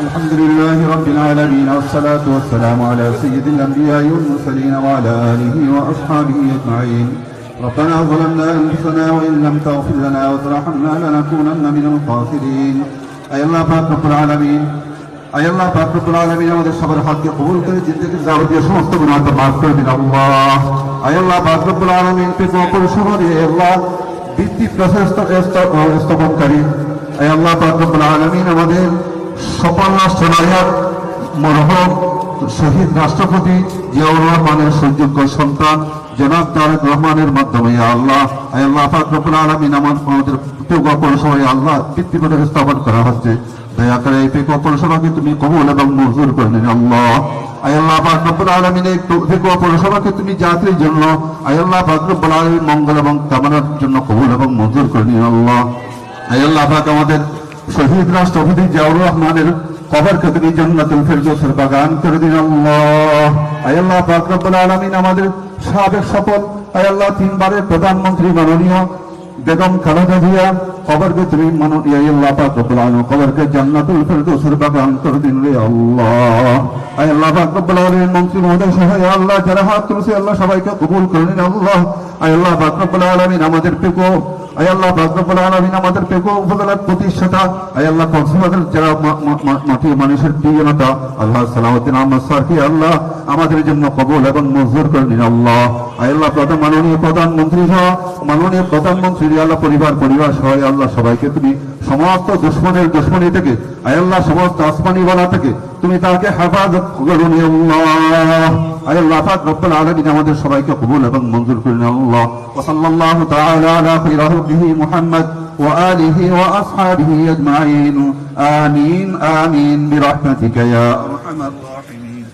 الحمد لله رب العالمين والصلاة والسلام على سيد الأنبياء والمرسلين وعلى آله وأصحابه أجمعين. ربنا ظلمنا أنفسنا وإن لم تغفر لنا وترحمنا لنكونن من الخاسرين. أي الله পাক রব্বুল আলামিন, আয় আল্লাহ পাক রব্বুল আলামিন আমাদের সবার হককে কবুল করে জিন্দেগির যাবতীয় সমস্ত গুনাহকে মাফ করে দিন আল্লাহ। আয় আল্লাহ পাক রব্বুল আলামিন পরিসভারে আল্লাহ বৃত্তি প্রশস্ত স্থাপনকারী আয় আল্লাহ পাক রব্বুল আলামিন আমাদের সকল রাষ্ট্রনায়ক মরহুম শহীদ রাষ্ট্রপতি জিয়াউর রহমানের সুযোগ্য সন্তান জনাব তারেক রহমানের মাধ্যমে আল্লাহ আয় আল্লাহ পাক রব্বুল আলামিন আমাদের পরিসভায় আল্লাহ বৃত্তি স্থাপন করা হচ্ছে। দয়া করে এই পরিসভাকে তুমি কবুল এবং মঞ্জুর করে নিন আল্লাহ। আয় আল্লাহ পাক রব্বুল আলামিন এই পরিসভাকে তুমি জাতির জন্য আয় আল্লাহ পাক রব্বুল আলামিন মঙ্গল এবং কামনার জন্য কবুল এবং মঞ্জুর করে নিন আল্লাহ। আয় আল্লাহ পাক আমাদের শহীদ রাষ্ট্রপতি জিয়াউর রহমানের কবরকে তুমি জান্নাতুল ফিরদৌসের বাগান করে দিন আল্লাহ। আয় আল্লাহ পাক রব্বুল আলামিন আমাদের সাবেক সফল আয় আল্লাহ 3 বারের প্রধানমন্ত্রী মাননীয় বেগম খালেদা জিয়া কবরকে তুমি আয় আল্লাহ পাক রব্বুল আলামিন কবরকে জান্নাতুল ফিরদৌসের বাগান করে দিন রে আল্লাহ। আয় আল্লাহ পাক রব্বুল আলামিন মন্ত্রী মহোদয় সহ আল্লাহ যারা হাত তুলেছে আল্লাহ সবাইকে কবুল করে নিন আল্লাহ। আয় আল্লাহ পাক রব্বুল আলামিন আমাদের প্রিয় আয় আল্লাহ পাক রব্বুল আলামিন আমাদের প্রিয় উপজেলার প্রতিষ্ঠাতা আয় আল্লাহ কক্সবাজার যারা মাটির মানুষের প্রিয় নেতা আল্লাহ সালাউদ্দিন আহমদ স্যারকে আল্লাহ আমাদের জন্য কবুল এবং মঞ্জুর করে নিন আল্লাহ। আয় আল্লাহ মাননীয় প্রধানমন্ত্রী সহ মাননীয় প্রধানমন্ত্রী আল্লাহ পরিবার সহ আল্লাহ সবাইকে তুমি সমস্ত দুশ্মনী থেকে আয় আল্লাহ সমস্ত আসমানি ওয়ালা থেকে তুমি তাকে হেফাজত করুন আল্লাহ। আয় আল্লাহ পাক রব্বুল আলামিন আমাদের সবাইকে কবুল এবং মঞ্জুর করে নিন আল্লাহ। ওয়া সাল্লাল্লাহু তাআলা আলা খায়রি খালকিহি মুহাম্মদ ওয়া আলিহি ওয়া আসহাবিহি আজমাইন। আমিন আমিন বিরহমাতিকা ইয়া আরহামার রাহিমিন।